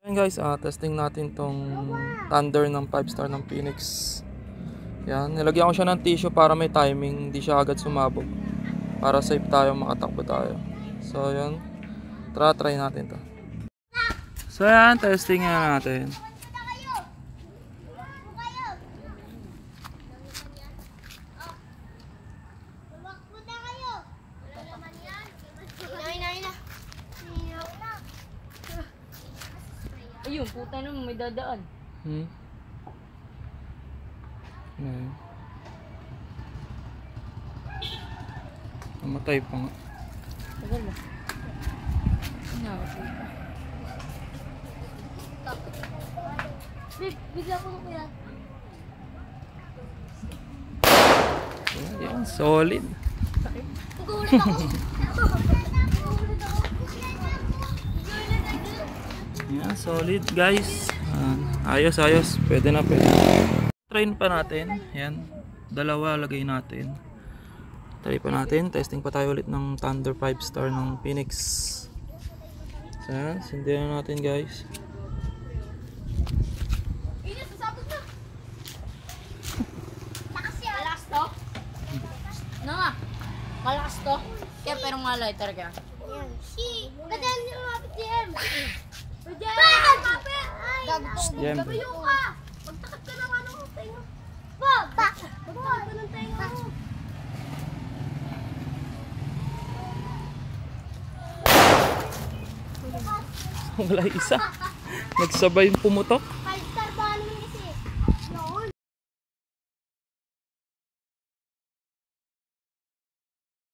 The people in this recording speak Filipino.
Ayan guys, testing natin tong Thunder ng 5-star ng Phoenix. Yan, nilagyan ko siya ng tissue para may timing, hindi siya agad sumabog. Para safe tayo, makatakbo tayo. So yan, try natin to. So yan, testing nga natin. Ayun, puta naman, may dadaan. Namatay pa nga. Tagal na. Babe, bigla ko ko yan. Yan, solid. Pag-uulit ako. Yan, solid guys. Ayos. Pwede na. Train pa natin. Yan. Dalawa lagay natin. Try pa natin. Testing pa tayo ulit ng Thunder 5-star ng Phoenix. So yan. Sindihan na natin guys. Malakas to? No nga. Malakas to. Kaya pero nga lighter ka. Yan. Kadaan niyo mapit DM. Jem. Gabayo ka! Magtakot ka ng ano mo, tayo. Magtakot ka ng tayo mo. Wala isa. Nagsabay yung pumutok.